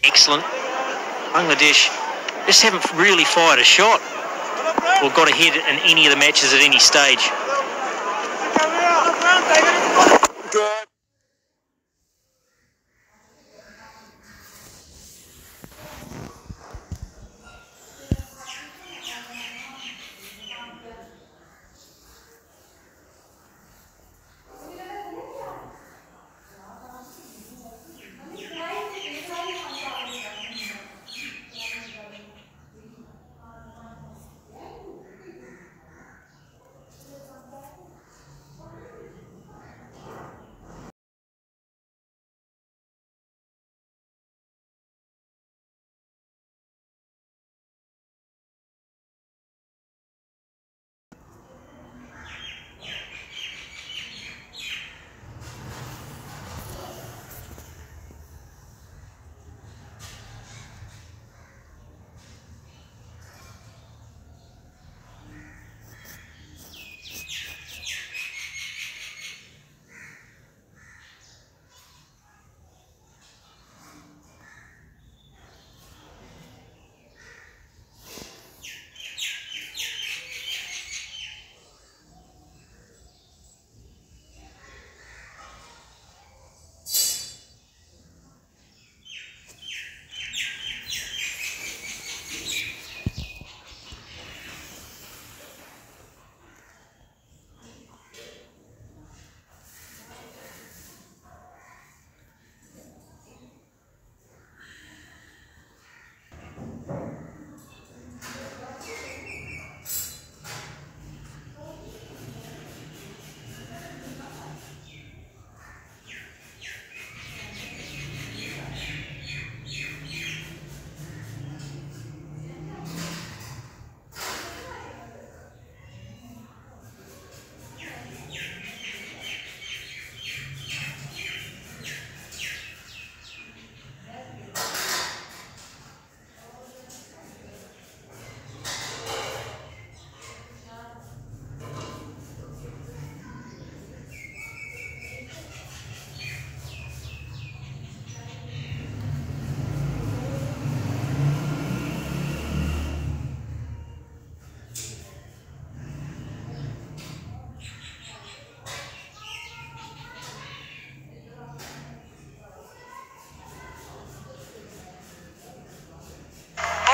excellent. Bangladesh just haven't really fired a shot or got ahead in any of the matches at any stage. Good.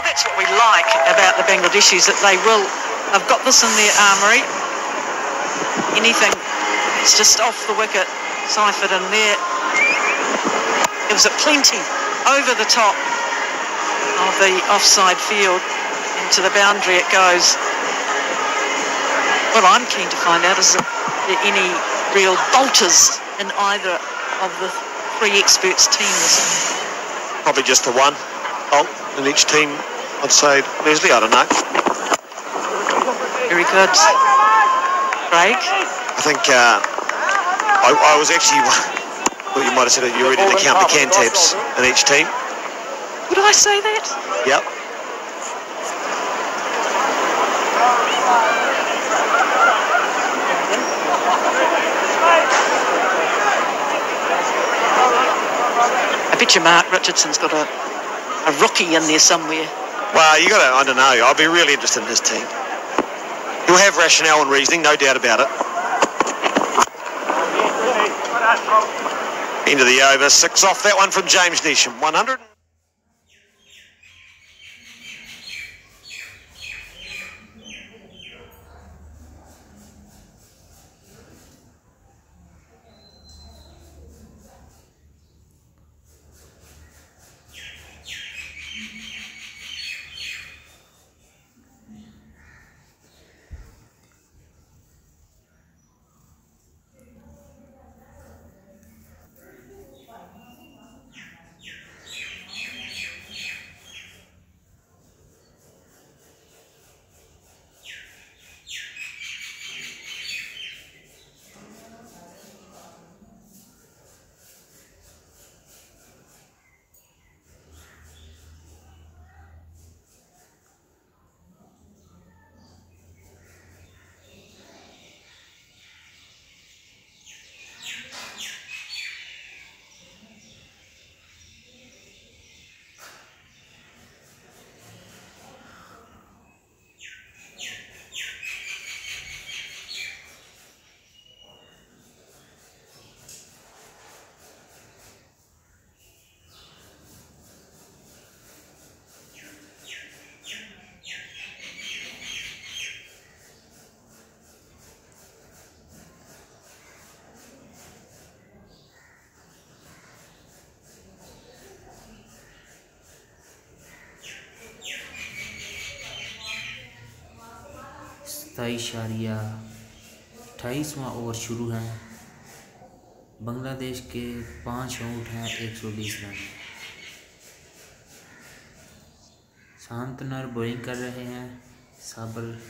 That's what we like about the Bangladeshis, that they have got this in their armoury. Anything that's just off the wicket, ciphered in there. Gives it plenty over the top of the offside field. Into the boundary it goes. What I'm keen to find out is if there are any real bolters in either of the three experts' teams. Probably just the one bolt in each team. I'd say, Leslie, I don't know. Very good. Craig? I think I was actually, what you might have said, you're ready to count the cantabs in each team. Would I say that? Yep. I bet you Mark Richardson's got a rookie in there somewhere. Well, you got to, I don't know, I'll be really interested in his team. He'll have rationale and reasoning, no doubt about it. End of the over, 6 off that one from James Neesham, 100. 28वां over शुरू है। बांग्लादेश के 5 out हैं 120 run. शांतनर bowling कर रहे हैं। साबर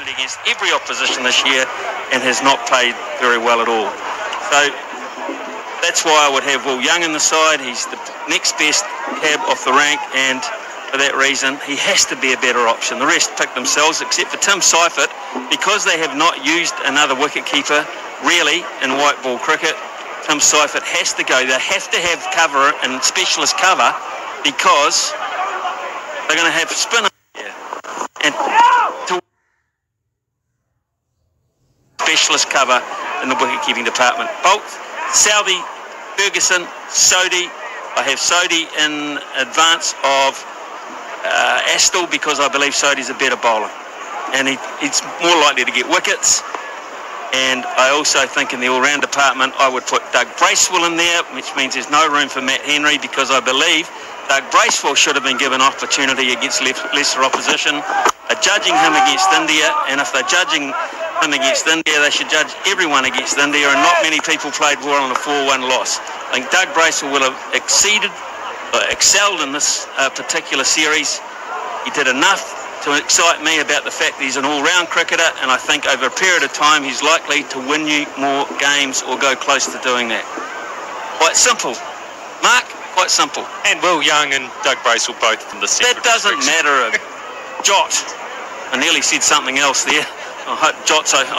opportunity against every opposition this year and has not played very well at all. So that's why I would have Will Young in the side. He's the next best cab off the rank, and for that reason he has to be a better option. The rest pick themselves except for Tim Seifert, because they have not used another wicket keeper really in white ball cricket. Tim Seifert has to go. They have to have cover and specialist cover, because they're going to have spinners here. And to specialist cover in the wicket-keeping department. Bolt, Southey, Ferguson, Sodhi. I have Sodhi in advance of Astle, because I believe Sodhi's a better bowler. And he's more likely to get wickets. And I also think in the all-round department, I would put Doug Bracewell in there, which means there's no room for Matt Henry, because I believe Doug Bracewell should have been given opportunity against lesser opposition. They're judging him against India, and if they're judging him against India, they should judge everyone against India, and not many people played well on a 4-1 loss. I think Doug Bracewell will have excelled in this particular series. He did enough to excite me about the fact that he's an all-round cricketer, and I think over a period of time he's likely to win you more games or go close to doing that. Quite simple. Mark, quite simple. And Will Young and Doug Bracewell both from the centre. That doesn't matter a jot. I nearly said something else there. I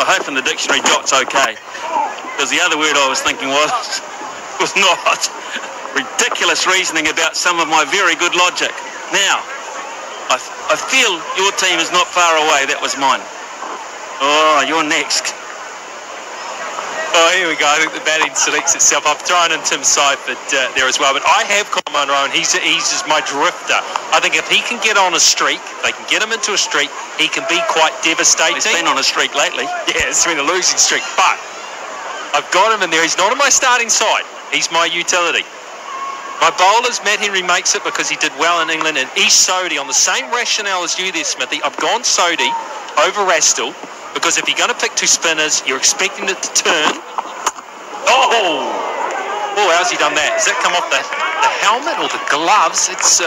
hope in the dictionary jot's okay. Because the other word I was thinking was not. Ridiculous reasoning about some of my very good logic. Now, I feel your team is not far away. That was mine. Oh, you're next. Oh, here we go. I think the batting selects itself. I've thrown in Tim Seifert there as well, but I have Colin Munro, and he's just my drifter. I think if he can get on a streak, they can get him into a streak, he can be quite devastating. He's been on a streak lately. Yeah, it's been a losing streak, but I've got him in there. He's not on my starting side. He's my utility. My bowlers, Matt Henry makes it because he did well in England, and East Sodhi, on the same rationale as you there, Smithy. I've gone Sodhi over Astle, because if you're going to pick two spinners, you're expecting it to turn. Oh, how's he done that? Has that come off the helmet or the gloves? It's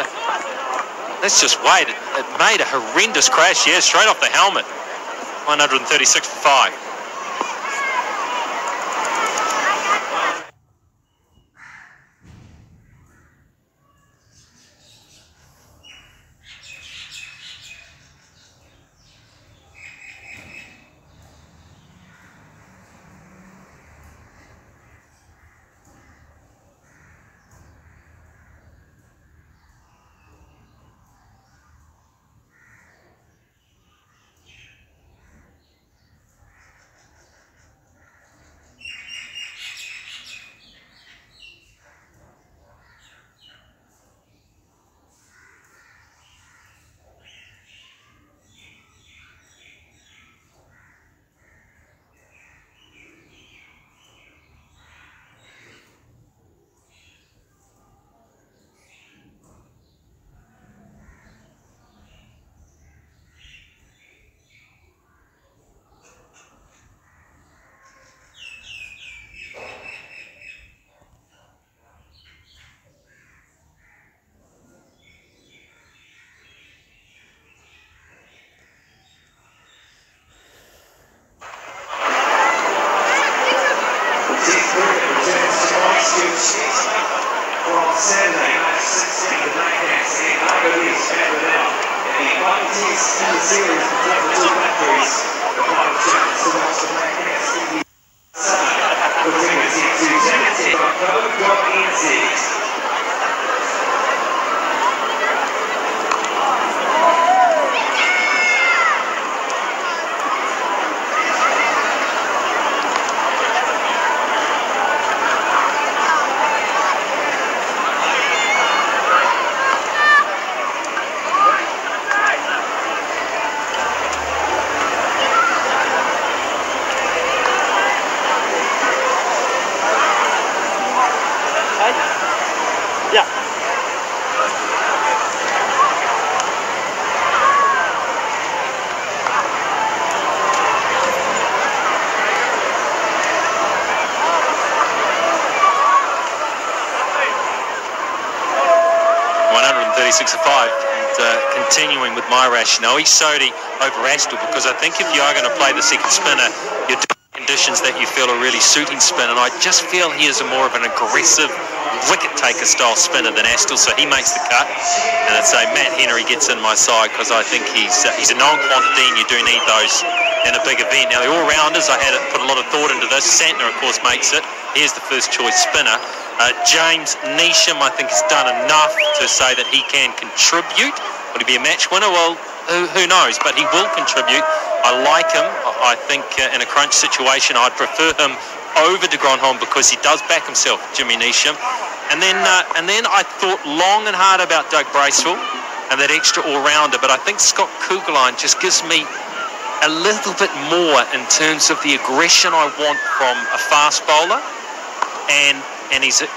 that's just weird. It made a horrendous crash. Yeah, straight off the helmet. 136 for 5. Six of 5. continuing with my rationale. He's Sodhi over Astle, because I think if you are going to play the second spinner, you're doing conditions that you feel are really suiting spin, and I just feel he is more of an aggressive wicket taker style spinner than Astle, so he makes the cut. And I'd say Matt Henry gets in my side, because I think he's a known quantity, and you do need those in a big event. Now, the all-rounders, I had put a lot of thought into this. Santner, of course, makes it. Here's the first choice spinner. James Neesham, I think, has done enough to say that he can contribute. Will he be a match winner? Well, who knows, but he will contribute. I like him. I think in a crunch situation, I'd prefer him over de Grandhomme, because he does back himself, Jimmy Neesham. And then I thought long and hard about Doug Bracewell and that extra all-rounder, but I think Scott Kugelheim just gives me a little bit more in terms of the aggression I want from a fast bowler, and he's a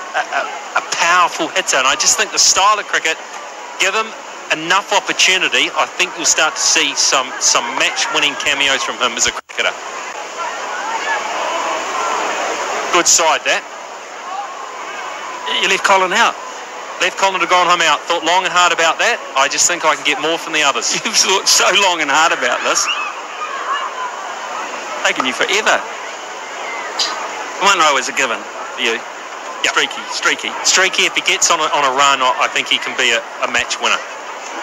powerful hitter, and I just think the style of cricket, give him enough opportunity, I think you'll start to see some match-winning cameos from him as a cricketer. Good side, that. You left Colin out. Left Colin de Grandhomme out. Thought long and hard about that. I just think I can get more from the others. You've thought so long and hard about this. Taking you forever. 1 row is a given for you. Yep. Streaky. Streaky, if he gets on a run, I think he can be a match winner.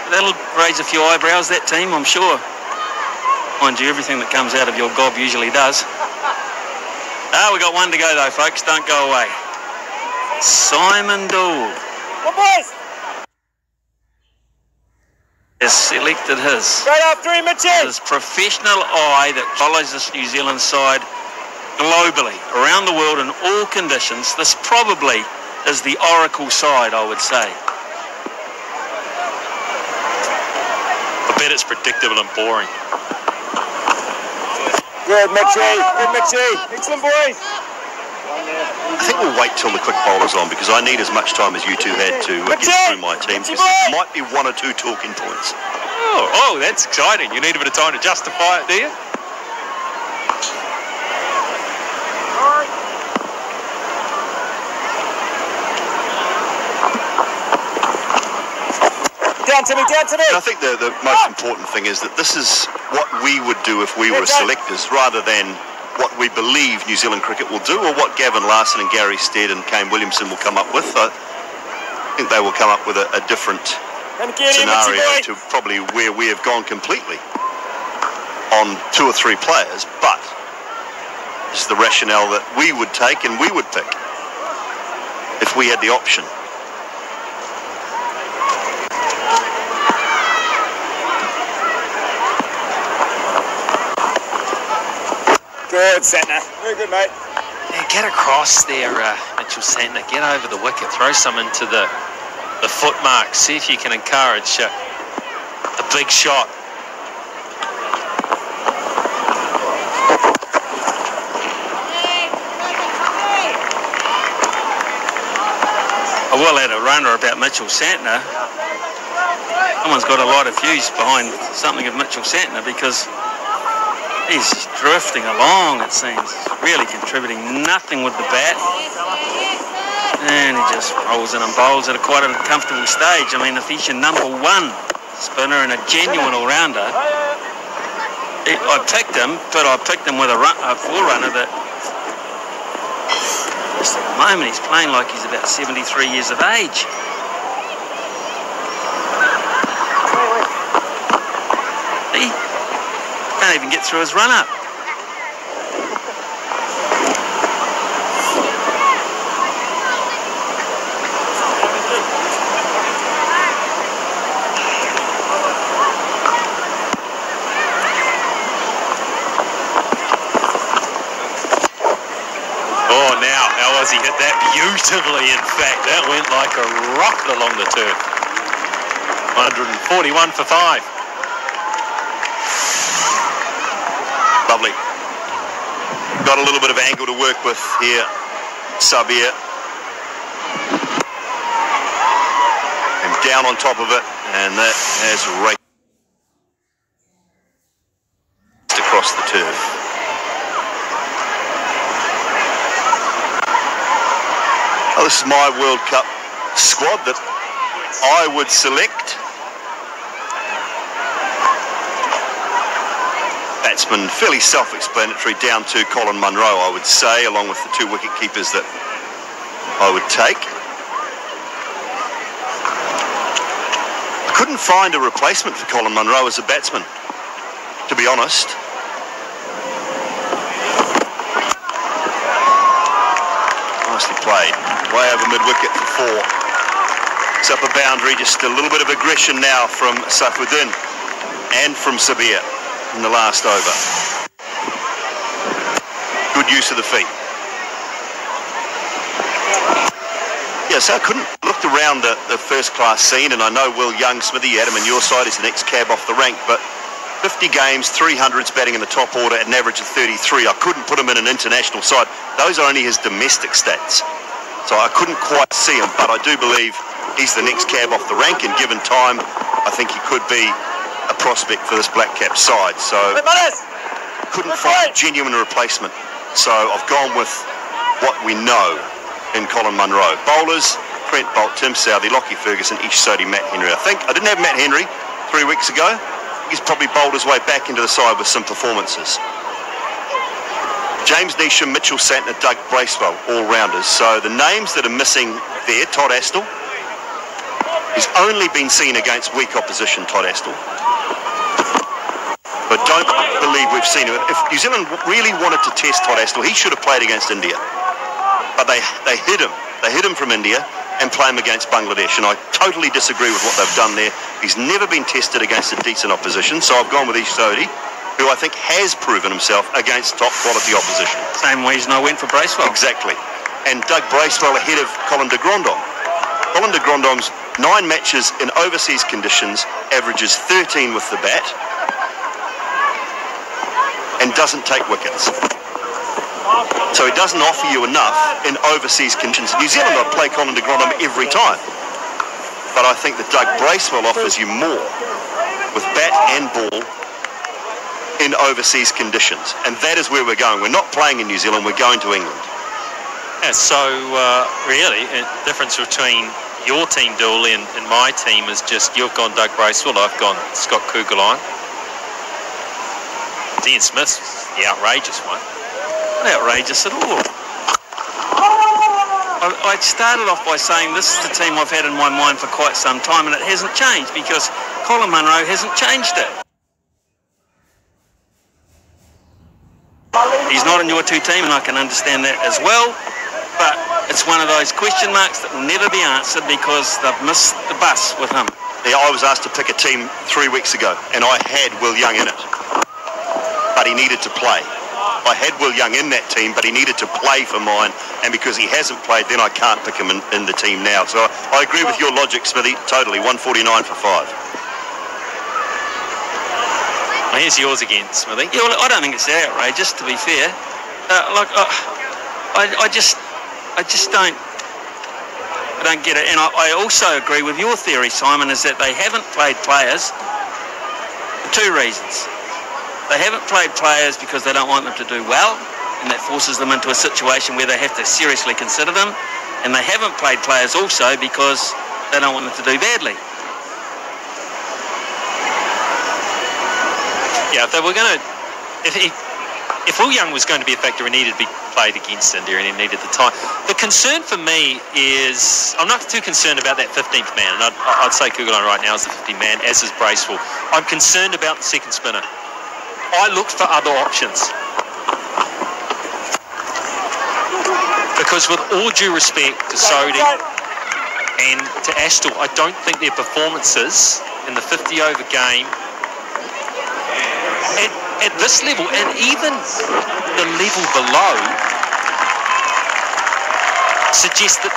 That'll raise a few eyebrows, that team, I'm sure. Mind you, everything that comes out of your gob usually does. We got one to go, though, folks. Don't go away. Simon Dool has selected his. Straight up 3 matches. His professional eye that follows this New Zealand side globally, around the world, in all conditions. This probably is the oracle side, I would say. I bet it's predictable and boring. Good, Mitchie. Good, Mitchie. Excellent, boys. I think we'll wait till the quick bowler's on, because I need as much time as you two had to get through my team, because there might be 1 or 2 talking points. Oh, that's exciting. You need a bit of time to justify it, do you? Down to me. And I think the most important thing is that this is what we would do if we were selectors, rather than what we believe New Zealand cricket will do, or what Gavin Larson and Gary Stead and Kane Williamson will come up with. I think they will come up with a different scenario to probably where we have gone completely on 2 or 3 players, but it's the rationale that we would take and we would pick if we had the option. Good, Santner. Very good, mate. Yeah, get across there, Mitchell Santner. Get over the wicket. Throw some into the foot mark. See if you can encourage a big shot. I will add a runner about Mitchell Santner. Someone's got a lot of views behind something of Mitchell Santner, because he's just drifting along, it seems. Really contributing nothing with the bat. And he just rolls in and bowls at quite a comfortable stage. I mean, if he's your number 1 spinner and a genuine all-rounder, I picked him, but I picked him with a forerunner that just at the moment he's playing like he's about 73 years of age. He can't even get through his run-up. He hit that beautifully, in fact. That went like a rocket along the turf. 141 for 5. Lovely. Got a little bit of angle to work with here, Sabir. And down on top of it, and that has raced across the turf. This is my World Cup squad that I would select batsmen, fairly self-explanatory, down to Colin Munro, I would say, along with the 2 wicket keepers that I would take. I couldn't find a replacement for Colin Munro as a batsman, to be honest. Nicely played. Way over mid-wicket for 4. It's up a boundary, just a little bit of aggression now from Saifuddin and from Sabir in the last over. Good use of the feet. Yes, I couldn't looked around the first-class scene, and I know Will Young, Smithy, you had him on your side, he's the next cab off the rank, but 50 games, 300s batting in the top order at an average of 33. I couldn't put him in an international side. Those are only his domestic stats. So I couldn't quite see him, but I do believe he's the next cab off the rank, and given time, I think he could be a prospect for this Black Cap side. So couldn't find a genuine replacement. So I've gone with what we know in Colin Munro. Bowlers, Trent Boult, Tim Southey, Lockie Ferguson, Ish Sodhi, Matt Henry. I didn't have Matt Henry 3 weeks ago. He's probably bowled his way back into the side with some performances. James Neesham, Mitchell Santner, Doug Bracewell, all-rounders. So the names that are missing there, Todd Astle. He's only been seen against weak opposition, Todd Astle. But don't believe we've seen him. If New Zealand really wanted to test Todd Astle, he should have played against India. But they hid him. They hid him from India and play him against Bangladesh. And I totally disagree with what they've done there. He's never been tested against a decent opposition. So I've gone with Ish Sodhi, who I think has proven himself against top quality opposition. Same reason I went for Bracewell. Exactly. And Doug Bracewell ahead of Colin de Grandong. Colin de Grandong's 9 matches in overseas conditions, averages 13 with the bat, and doesn't take wickets. So he doesn't offer you enough in overseas conditions. New Zealand will play Colin de Grandong every time. But I think that Doug Bracewell offers you more with bat and ball in overseas conditions. And that is where we're going. We're not playing in New Zealand, we're going to England. Yeah, so really, the difference between your team, Dooley, and my team is just you've gone Doug Bracewell, I've gone Scott Kugelheim. Dean Smith's the outrageous one. Not outrageous at all. I started off by saying this is the team I've had in my mind for quite some time, and it hasn't changed because Colin Munro hasn't changed it. He's not in your 2 team, and I can understand that as well, but it's one of those question marks that will never be answered because they've missed the bus with him. Yeah, I was asked to pick a team 3 weeks ago, and I had Will Young in it, but he needed to play. I had Will Young in that team, but he needed to play for mine, and because he hasn't played, then I can't pick him in the team now. So I agree with your logic, Smithy, totally. 149 for 5. Well, here's yours again, Smithy. Yeah, well, I don't think it's that outrageous, to be fair. I just don't get it. And I also agree with your theory, Simon, is that they haven't played players for 2 reasons. They haven't played players because they don't want them to do well, and that forces them into a situation where they have to seriously consider them. And they haven't played players also because they don't want them to do badly. Yeah, if they were going to, if Will Young was going to be a factor, he needed to be played against India, and he needed the time. The concern for me is I'm not too concerned about that 15th man, and I'd say Kugelheim right now is the 15th man, as is Bracewell. I'm concerned about the second spinner. I looked for other options. Because with all due respect to Sodhi and to Astle, I don't think their performances in the 50-over game at this level, and even the level below, suggest that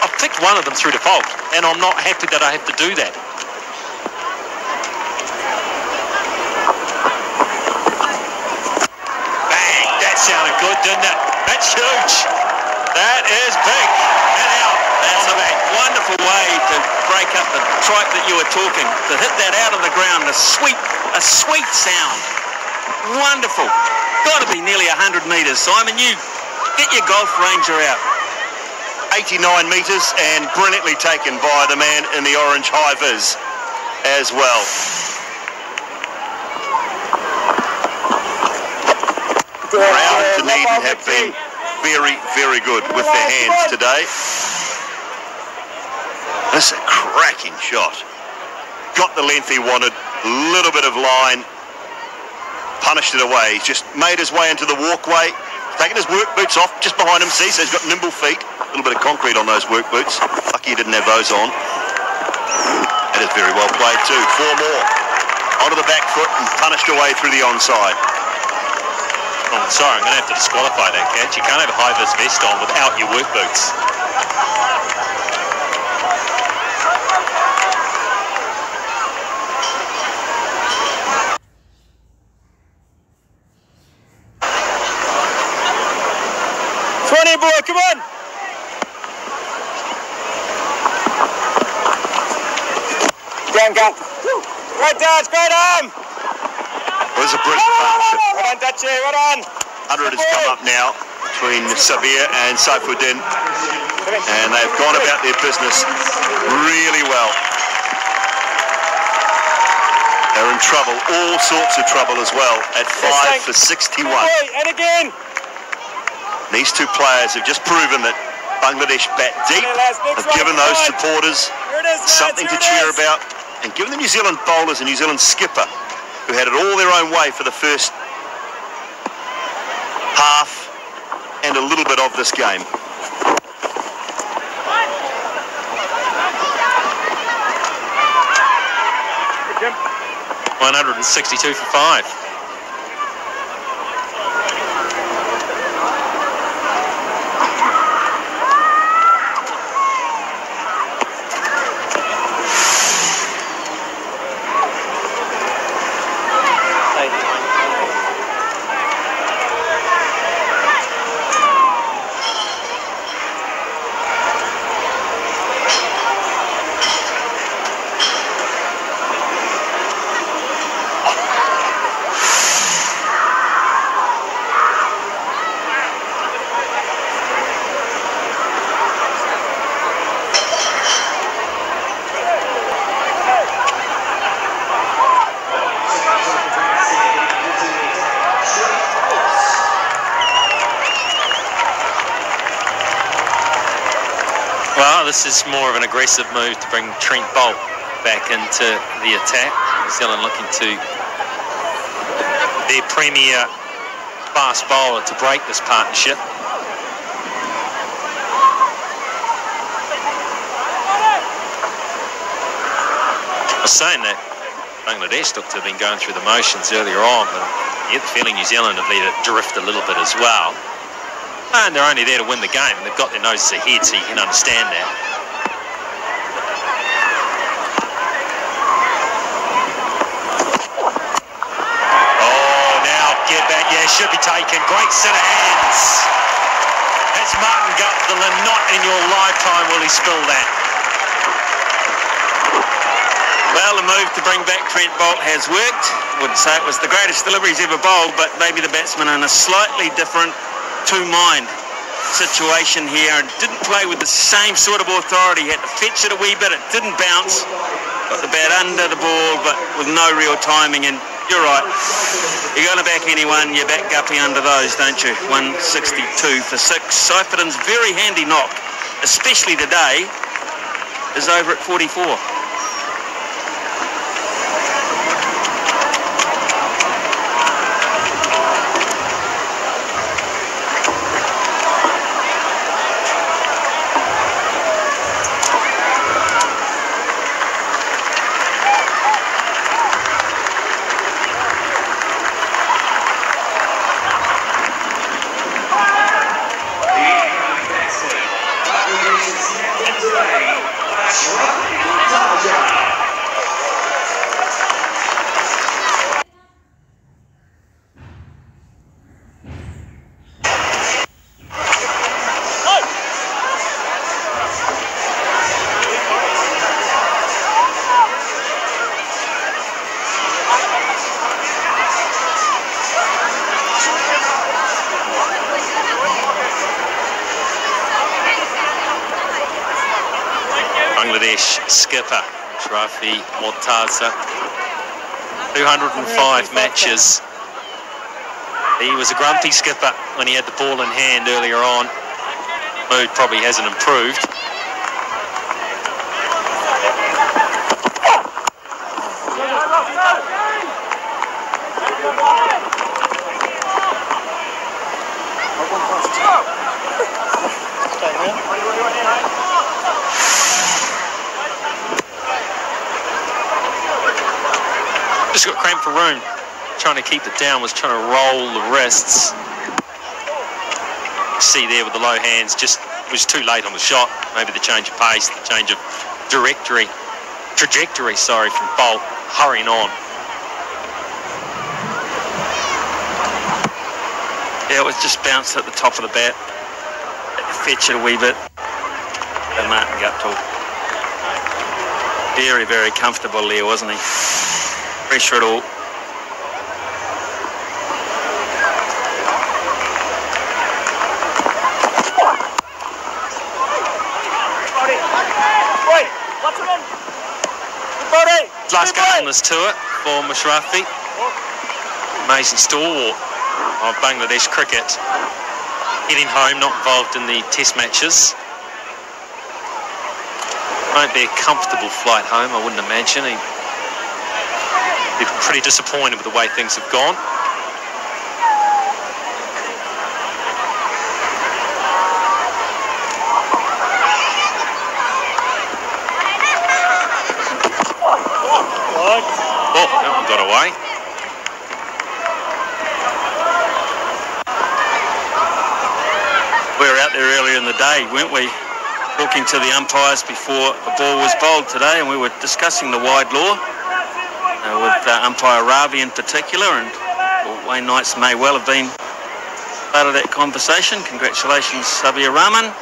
I've picked one of them through default, and I'm not happy that I have to do that. Sounded good, didn't it? That's huge. That is big. And out. That's a wonderful way to break up the tripe that you were talking. To hit that out of the ground, a sweet sound. Wonderful. Got to be nearly 100 metres, Simon. You get your golf ranger out. 89 metres, and brilliantly taken by the man in the orange high vis as well. Brown and Dunedin have been very, very good with their hands today. This is a cracking shot. Got the length he wanted, a little bit of line, punished it away. He's just made his way into the walkway, taken his work boots off just behind him. See, so he's got nimble feet, a little bit of concrete on those work boots. Lucky he didn't have those on. That is very well played too. 4 more. Onto the back foot and punished away through the onside. Oh, sorry, I'm going to have to disqualify that catch. You can't have a high-vis vest on without your work boots. Boy, come on! Down, go. Great dodge, great arm! Well, this is a brilliant partnership. Well done, Dutchy, well done! 100 has come up now between Sabir and Saifuddin, and they've gone about their business really well. They're in trouble, all sorts of trouble as well, at 5 for 61. And again! These two players have just proven that Bangladesh bat deep, have given those supporters something to cheer about, and given the New Zealand bowlers and New Zealand skipper, who had it all their own way for the first half and a little bit of this game. $162 for 5. This is more of an aggressive move to bring Trent Bolt back into the attack. New Zealand looking to their premier fast bowler to break this partnership. I was saying that Bangladesh looked to have been going through the motions earlier on, but I get the feeling New Zealand have let it drift a little bit as well. And they're only there to win the game, and they've got their noses ahead, so you can understand that. Oh, now get back. Yeah, should be taken. Great set of hands. That's Martin Guptill, and not in your lifetime will he spill that. Well, the move to bring back Trent Bolt has worked. Wouldn't say it was the greatest delivery he's ever bowled, but maybe the batsman in a slightly different two-mind situation here, and didn't play with the same sort of authority. Had to fetch it a wee bit, it didn't bounce. Got the bat under the ball, but with no real timing, and you're right. You're going to back anyone, you back Guppy under those, don't you? 162 for 6. Seiferden's very handy knock, especially today, is over at 44. Bangladesh skipper Shrafi Mortaza, 205 matches He was a grumpy skipper when he had the ball in hand earlier on. Mood probably hasn't improved. Just got cramped for room. Trying to keep it down, was trying to roll the wrists. See there with the low hands, just was too late on the shot. Maybe the change of pace, the change of trajectory, from Bolt, hurrying on. Yeah, it was just bounced at the top of the bat. Fetch it a wee bit. And Martin Guptill. Very, very comfortable there, wasn't he? Pressure at all. Last game on this tour for Mashrafi. Amazing stalwart of Bangladesh cricket. Heading home, not involved in the test matches. Won't be a comfortable flight home, I wouldn't imagine. He'd be pretty disappointed with the way things have gone. Oh, that one got away. We were out there earlier in the day, weren't we? Talking to the umpires before a ball was bowled today, and we were discussing the wide law with umpire Ravi in particular, and Wayne Knights may well have been part of that conversation. Congratulations, Sabir Rahman.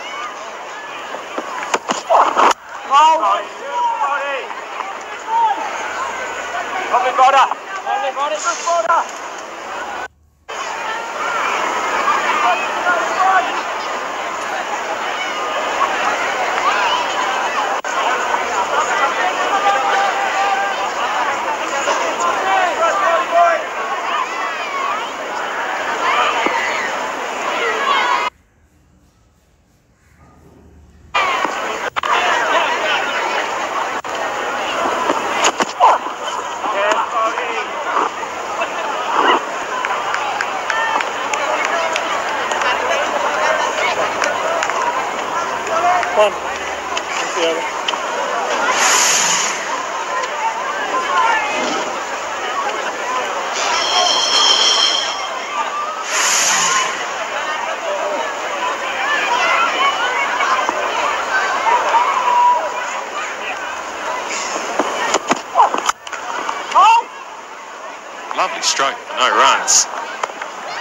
Lovely stroke, no runs.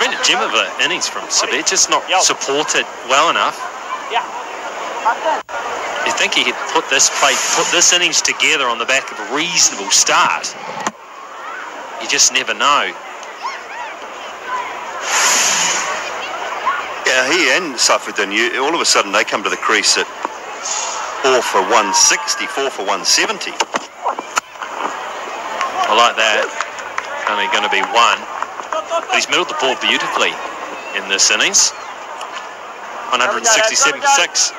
Been a gem of an innings from Sabir, just not supported well enough. You think he had put this innings together on the back of a reasonable start. You just never know. Yeah, he and Saifuddin, all of a sudden they come to the crease at 4 for 160, 4 for 170. I like that. Only going to be one. But he's middled the ball beautifully in this innings. 167 for 6.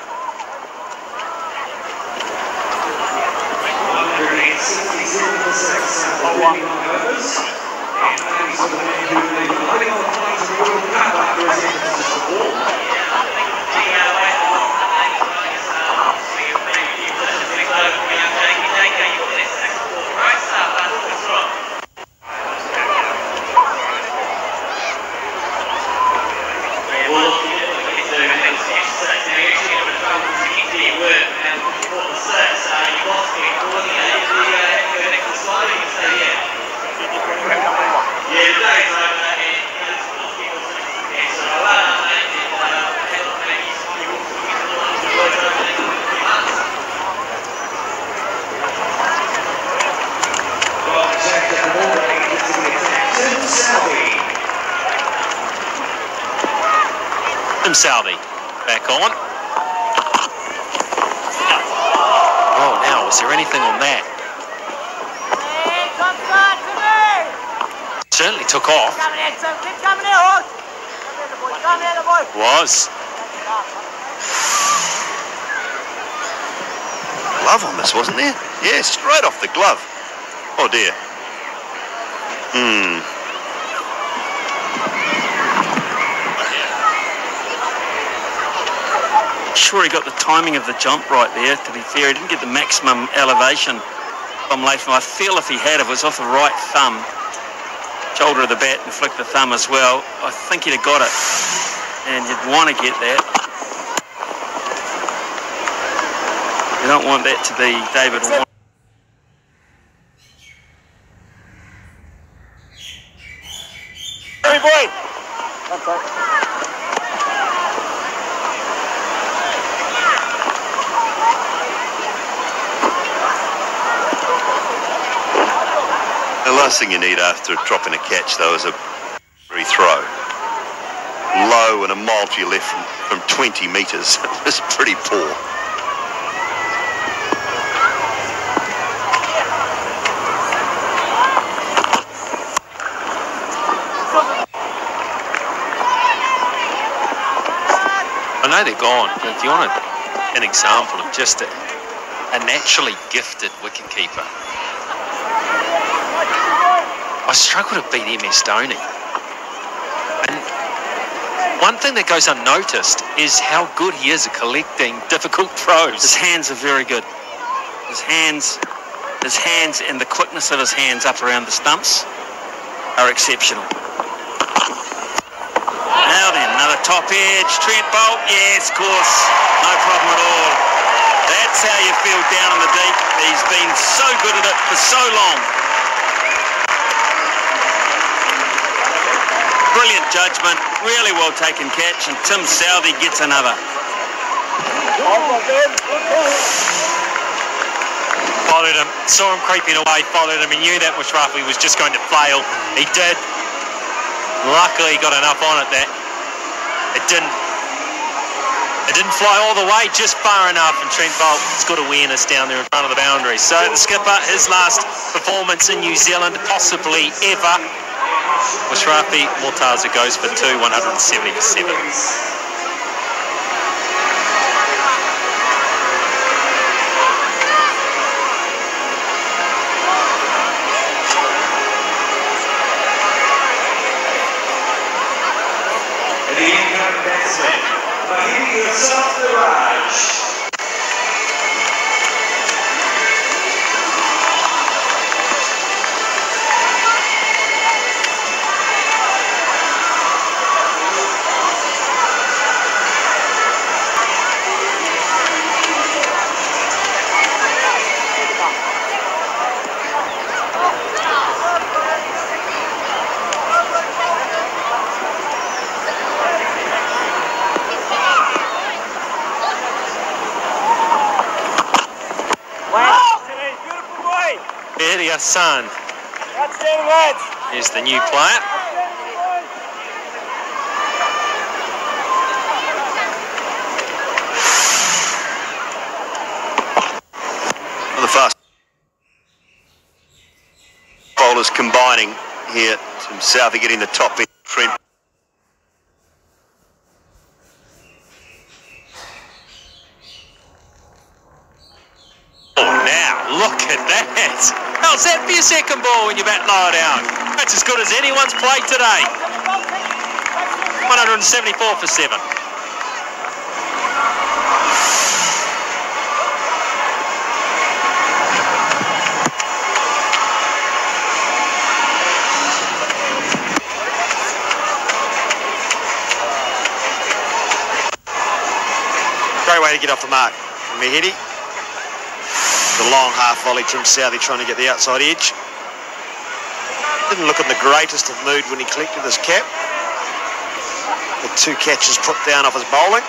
Salvi back on. Oh, now, was there anything on that? certainly took off. Was. Glove on this, wasn't there? Yeah, straight off the glove. Oh dear. Sure, he got the timing of the jump right there. To be fair, he didn't get the maximum elevation from Latham. I feel if he had, if it was off the right thumb, shoulder of the bat, and flick the thumb as well, I think he'd have got it. And you'd want to get that. You don't want that to be David Warner. Hey, boy! The last thing you need after dropping a catch, though, is a free throw. Low and a mile to your left from 20 metres. It's pretty poor. I know they're gone, but if you want an example of just a naturally gifted wicketkeeper, I struggle to beat MS Dhoni. And one thing that goes unnoticed is how good he is at collecting difficult throws. His hands are very good. His hands and the quickness of his hands up around the stumps are exceptional. Now then, another top edge, Trent Bolt, yes, of course, no problem at all. That's how you feel down in the deep. He's been so good at it for so long. Brilliant judgment, really well taken catch, and Tim Southey gets another. Followed him, saw him creeping away, followed him. He knew that Musrafi was just going to flail. He did. Luckily, he got enough on it that it didn't fly all the way, just far enough, and Trent Bolt's got awareness down there in front of the boundary. So the skipper, his last performance in New Zealand, possibly ever. Musrafi Mortaza goes for 2, 170 for 7. The incoming batsman, Mahidi Raj. Son. Outstanding, lads. Here's the new player. The fast bowlers combining here. Tim Southey getting the top end. Trent. Oh, now look at that. How's that for your second ball when you bat lower down? That's as good as anyone's played today. 174 for 7. Great way to get off the mark from Mahidi. The long half volley, Tim Southey trying to get the outside edge. Didn't look in the greatest of mood when he collected his cap. The 2 catches put down off his bowling.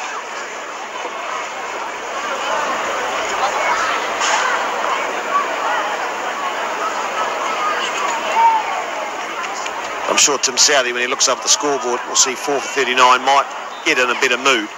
I'm sure Tim Southey, when he looks up at the scoreboard, will see 4 for 39, might get in a better mood.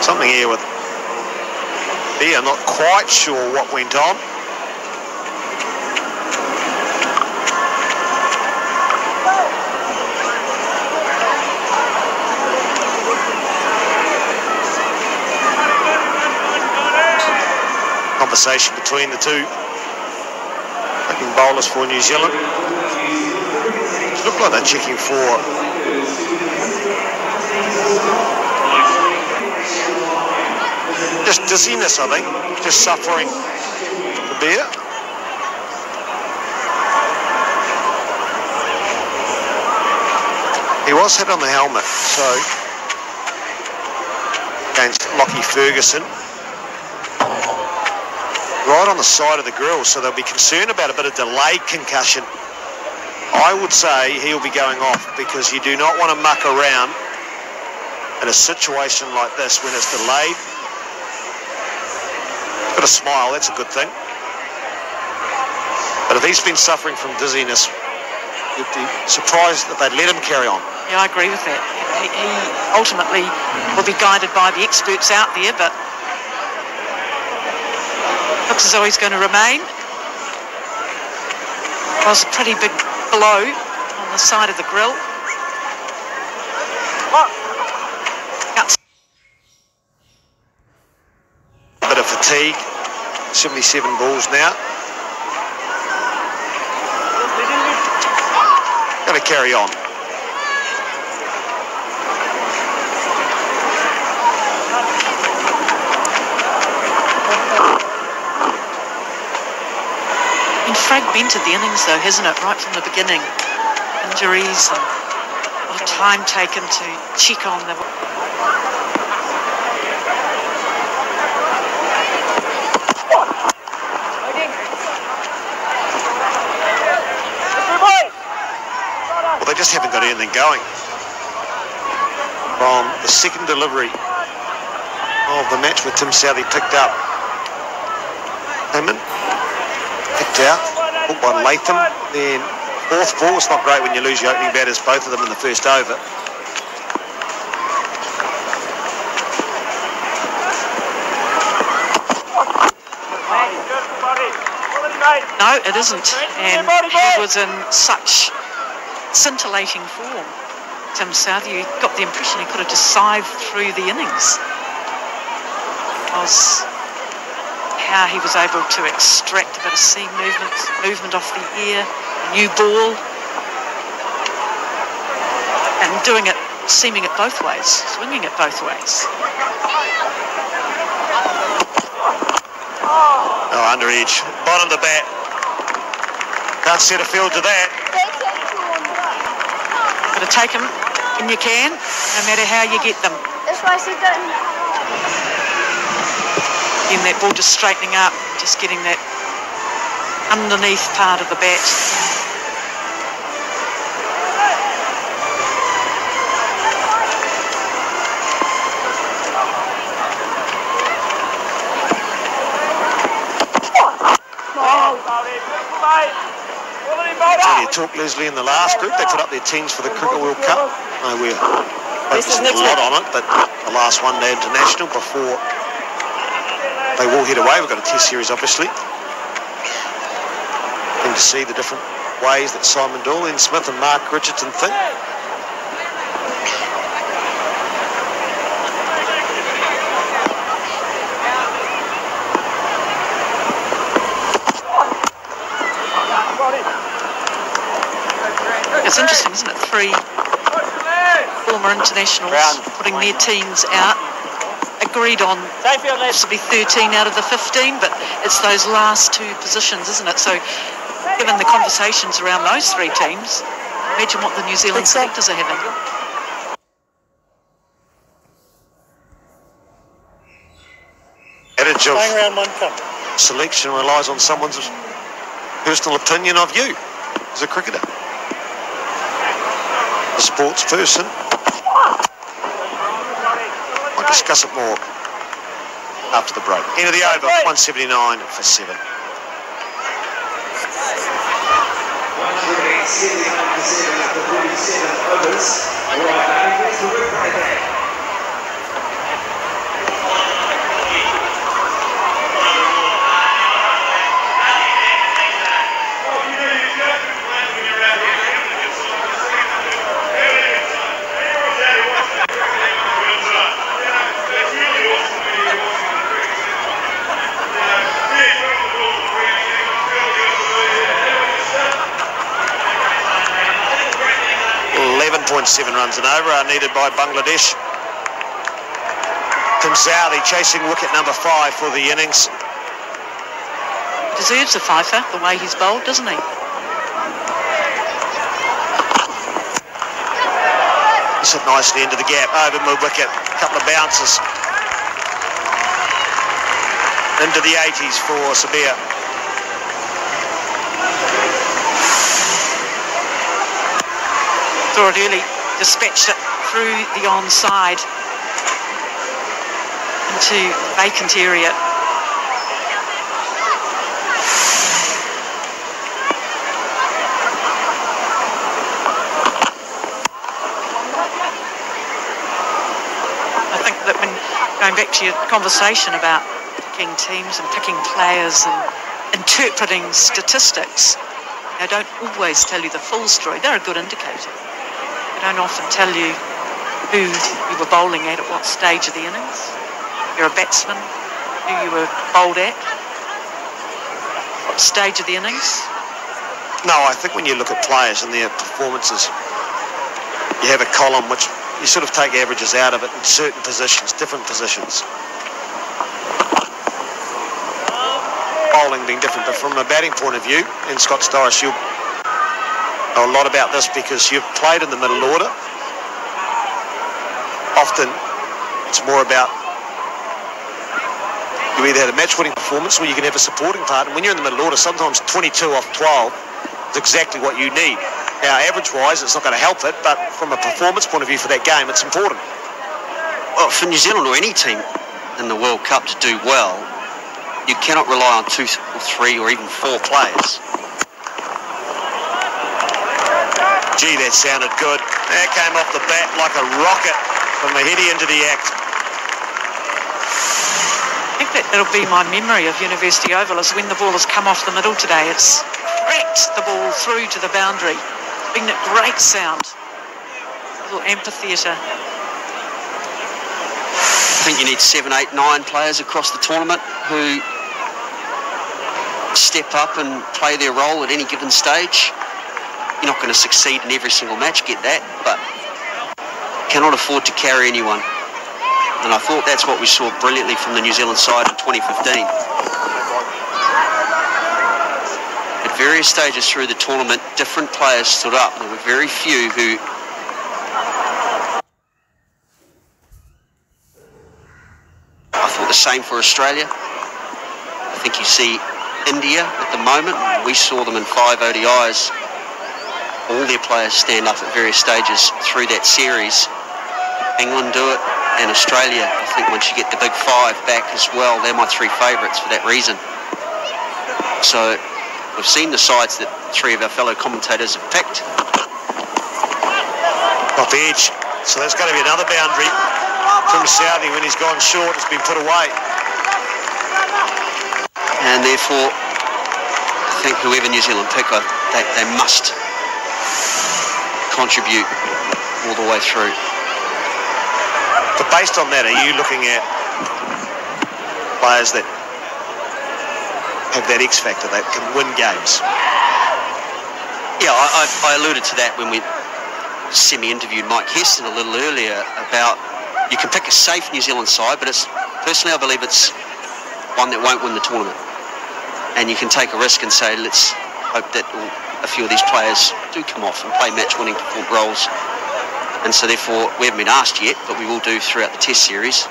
Something here with I'm not quite sure what went on. Conversation between the two taking bowlers for New Zealand. It looked like they're checking for just dizziness, I think, just suffering from the beer. He was hit on the helmet, so against Lockie Ferguson. Right on the side of the grill, so they'll be concerned about a bit of delayed concussion. I would say he'll be going off because you do not want to muck around in a situation like this when it's delayed. Got a smile, that's a good thing. But if he's been suffering from dizziness, you'd be surprised that they'd let him carry on. Yeah, I agree with that. He ultimately will be guided by the experts out there, but looks as though he's going to remain. It was a pretty big blow on the side of the grill. Bit of fatigue. 77 balls now. Going to carry on. Been fragmented the innings though, hasn't it, right from the beginning? Injuries and a lot of time taken to check on them. Well, they just haven't got anything going. From the second delivery of the match with Tim Southey picked up. Hammond picked out, put by Latham. Then fourth ball, it's not great when you lose your opening batters, both of them in the first over. No, it isn't. And he was in such scintillating form. Tim Southey, you got the impression he could have just scythed through the innings. It was how he was able to extract a bit of seam movement off the ear, new ball, and doing it, seaming it both ways, swinging it both ways. Oh, under edge, bottom of the bat. Can't set a field to that. Got to take them when you can, no matter how you get them. That's why I said that. In that ball just straightening up, just getting that underneath part of the bat. You talk, Leslie, in the last group, they put up their teams for the Cricket World Cup. No, we're focusing a lot on it, but the last one day international before they will head away. We've got a test series, obviously. And to see the different ways that Simon Doyle, Ian Smith and Mark Richardson think. It's interesting, isn't it? 3 former internationals putting their teams out. Agreed on possibly 13 out of the 15, but it's those last 2 positions, isn't it? So given the conversations around those 3 teams, imagine what the New Zealand selectors are having. Adage of selection relies on someone's personal opinion of you as a cricketer. A sports person. I'll discuss it more after the break. End of the over, 179 for 7. 2.7 runs and over are needed by Bangladesh. Saudi chasing wicket number 5 for the innings. Deserves a fifer the way he's bowled, doesn't he? He's hit nicely into the gap, over mid-wicket, a couple of bounces. Into the 80s for Sabir. Thought it early, dispatched it through the onside into the vacant area. I think that when going back to your conversation about picking teams and picking players and interpreting statistics, they don't always tell you the full story. They're a good indicator. They don't often tell you who you were bowling at what stage of the innings. You're a batsman, who you were bowled at, what stage of the innings. No, I think when you look at players and their performances, you have a column which you sort of take averages out of it in certain positions, different positions. Bowling being different, but from a batting point of view, in Scott Storris, you'll know a lot about this because you've played in the middle order. Often it's more about you either had a match-winning performance or you can have a supporting part, and when you're in the middle order, sometimes 22 off 12 is exactly what you need. Now, average-wise, it's not going to help it, but from a performance point of view for that game, it's important. Well, for New Zealand or any team in the World Cup to do well, you cannot rely on 2 or 3 or even 4 players. Gee, that sounded good. That came off the bat like a rocket from Mahidi into the act. I think that'll be my memory of University Oval, is when the ball has come off the middle today. It's cracked the ball through to the boundary. It's been a great sound. A little amphitheatre. I think you need 7, 8, 9 players across the tournament who step up and play their role at any given stage. You're not going to succeed in every single match, get that, but cannot afford to carry anyone. And I thought that's what we saw brilliantly from the New Zealand side in 2015. At various stages through the tournament, different players stood up. There were very few who I thought the same for Australia. I think you see India at the moment. We saw them in 5 ODIs. All their players stand up at various stages through that series. England do it, and Australia, I think once you get the big 5 back as well, they're my 3 favourites for that reason. So we've seen the sides that 3 of our fellow commentators have picked. Off the edge. So that's going to be another boundary from Saudi when he's gone short. It's been put away. And therefore, I think whoever New Zealand pick, they must contribute all the way through. But based on that, are you looking at players that have that X factor, that can win games? Yeah, I alluded to that when we semi-interviewed Mike Heston a little earlier about you can pick a safe New Zealand side, but it's personally I believe it's one that won't win the tournament. And you can take a risk and say, let's hope that a few of these players do come off and play match-winning roles. And so therefore, we haven't been asked yet, but we will do throughout the test series.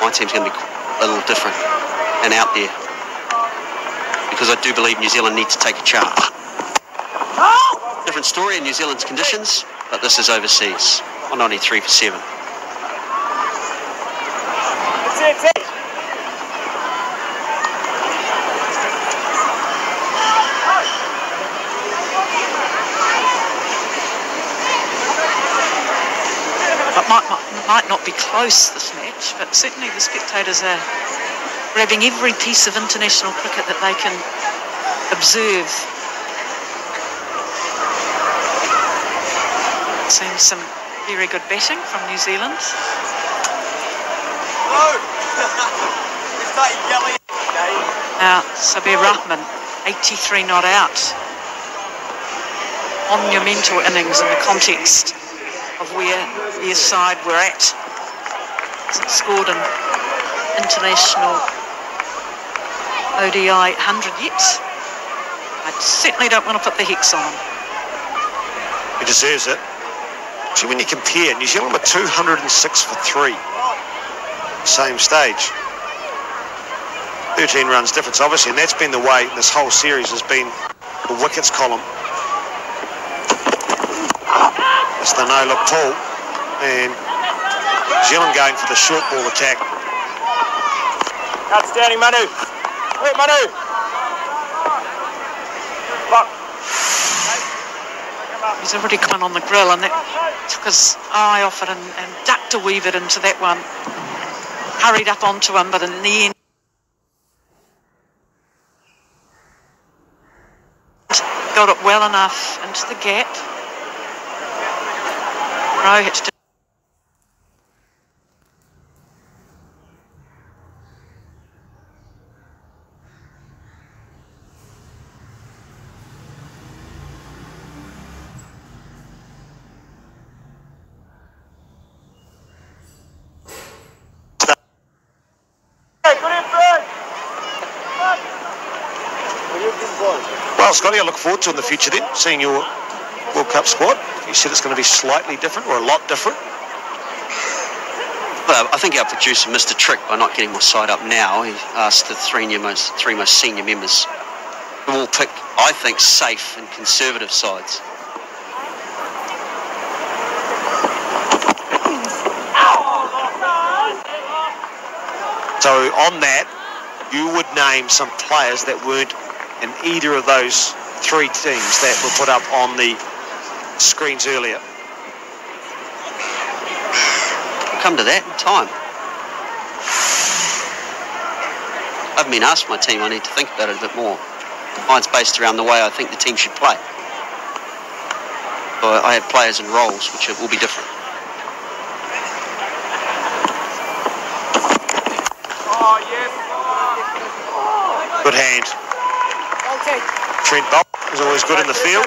My team's going to be a little different and out there, because I do believe New Zealand need to take a chance. Different story in New Zealand's conditions, but this is overseas. On 93 for 7. Might not be close, this match, but certainly the spectators are grabbing every piece of international cricket that they can observe. Seeing some very good batting from New Zealand. Now, Sabir Rahman, 83 not out. Monumental innings in the context of where their side were at. Hasn't scored an international ODI 100 yet. I certainly don't want to put the hex on him. He deserves it. See, when you compare, New Zealand were 206 for 3. Same stage. 13 runs difference, obviously, and that's been the way this whole series has been the wickets column. It's the no-look pull, and New Zealand going for the short ball attack. Outstanding, Manu. Wait, Manu. Lock. He's already come on the grill, and that took his eye off it and ducked a wee bit into that one. Hurried up onto him, but in the end, got it well enough into the gap. Rowe had to do. Well, Scotty, I look forward to in the future then, seeing your World Cup squad. You said it's going to be slightly different or a lot different. Well, I think our producer missed a trick by not getting my side up now. He asked the three most senior members who all pick, I think, safe and conservative sides. So on that, you would name some players that weren't in either of those three teams that were put up on the screens earlier. We'll come to that in time. I haven't been asked my team. I need to think about it a bit more. Mine's based around the way I think the team should play. So I have players in roles which will be different. Good hand. Trent Bolt is always good in the field.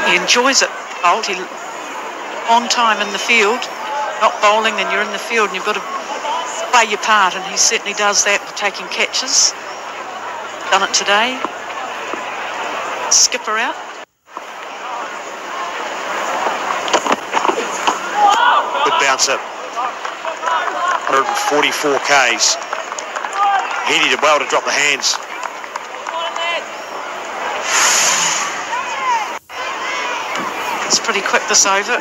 He enjoys it, Bolt. He on time in the field, not bowling, then you're in the field and you've got to play your part, and he certainly does that with taking catches. Done it today. Skipper out. Good bouncer. 144 Ks. He did well to drop the hands. It's pretty quick this over.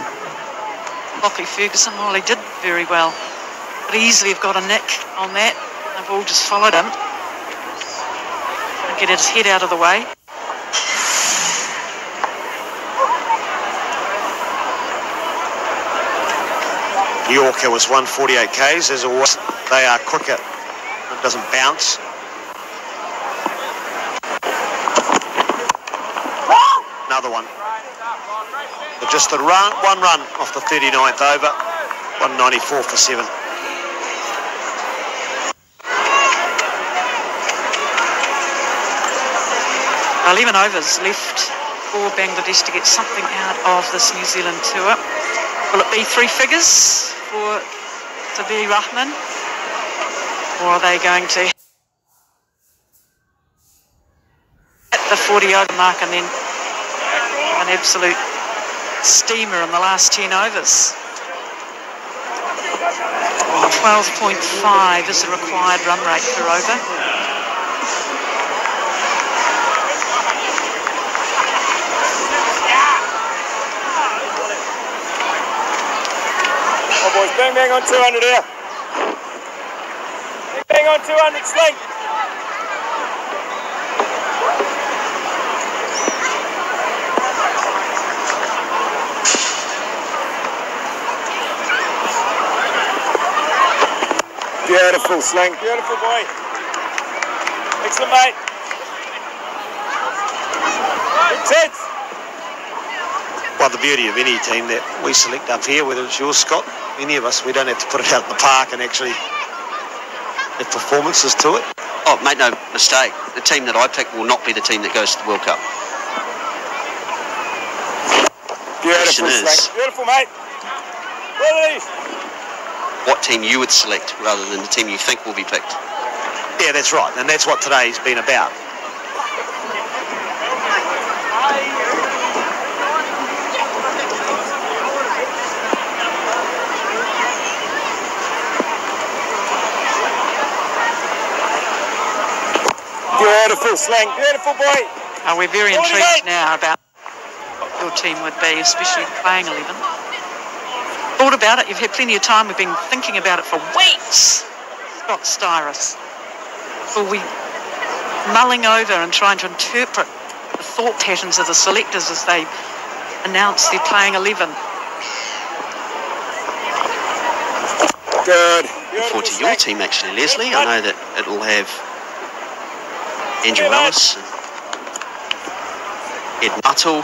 Lockie Ferguson, well, he did very well. But easily have got a nick on that. The ball just followed him. And get his head out of the way. Yorker was 148 Ks. As always, they are quicker. It doesn't bounce. Another one. But just the one run off the 39th over. 194 for 7. Well, 11 overs left for Bangladesh to get something out of this New Zealand tour. Will it be 3 figures for Sabir Rahman? Or are they going to hit the 40 over mark and then an absolute steamer in the last 10 overs? 12.5 is the required run rate per over. Oh, boys, bang, bang on 200 here. Bang, bang on 200, sling. Beautiful, Sling. Beautiful, boy. Excellent, mate. Big tits. Well, the beauty of any team that we select up here, whether it's yours, Scott, any of us, we don't have to put it out in the park and actually have performances to it. Oh, make no mistake, the team that I pick will not be the team that goes to the World Cup. question is, Beautiful, mate. Release. what team you would select rather than the team you think will be picked. Yeah, that's right, and that's what today's been about. Beautiful sling, beautiful boy. We're very intrigued now about what your team would be, especially playing 11. Thought about it, you've had plenty of time, we've been thinking about it for weeks. Scott Styris. Will we mulling over and trying to interpret the thought patterns of the selectors as they announce they're playing 11? Good. Forward to your team actually, Leslie. I know that it will have Andrew Ellis, Ed Nuttall,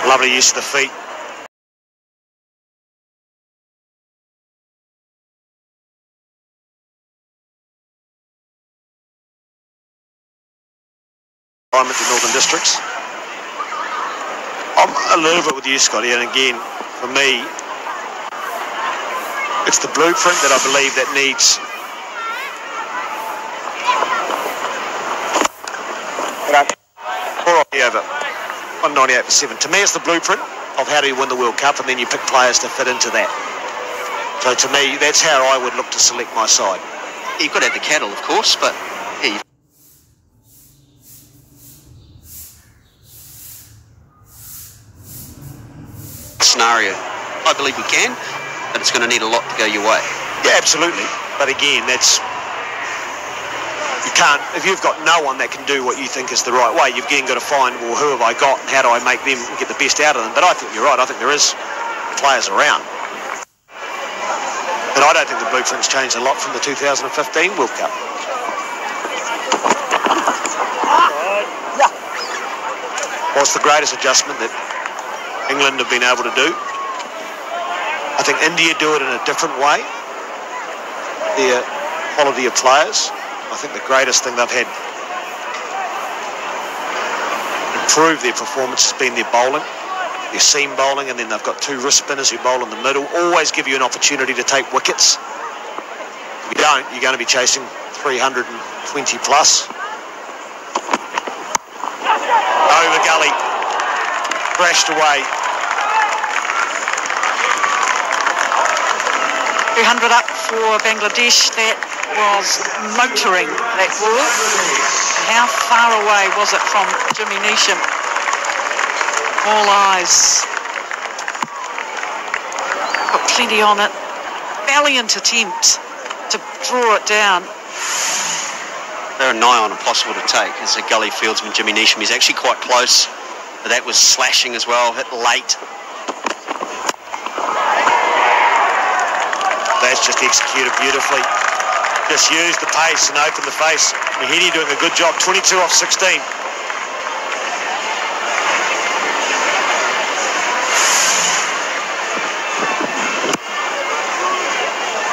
Lovely use of the feet. Environment in Northern Districts. I'm a little bit with you, Scotty, and again, for me, it's the blueprint that I believe that needs. Over 198 for 7. To me, it's the blueprint of how do you win the World Cup, and then you pick players to fit into that. So to me, that's how I would look to select my side. you've got to have the cattle, of course, but yeah, scenario. I believe we can, but it's going to need a lot to go your way. Yeah, absolutely. But again, that's, you can't, if you've got no one that can do what you think is the right way, you've again got to find, well, who have I got and how do I make them get the best out of them? But I think you're right. I think there is players around. But I don't think the blueprint's changed a lot from the 2015 World Cup. What's the greatest adjustment that England have been able to do? I think India do it in a different way. Their quality of players. I think the greatest thing they've had improve their performance has been their bowling. Their seam bowling, and then they've got two wrist spinners who bowl in the middle. Always give you an opportunity to take wickets. If you don't, you're going to be chasing 320 plus. Over gully. Crashed away. 300 up for Bangladesh. That was motoring, that ball. How far away was it from Jimmy Neesham? All eyes. Got plenty on it. Valiant attempt to draw it down. They're nigh on impossible to take as a gully fieldsman, Jimmy Neesham. He's actually quite close, but that was slashing as well, hit late. That's just executed beautifully. Just used the pace and opened the face. Mahidi doing a good job, 22 off 16.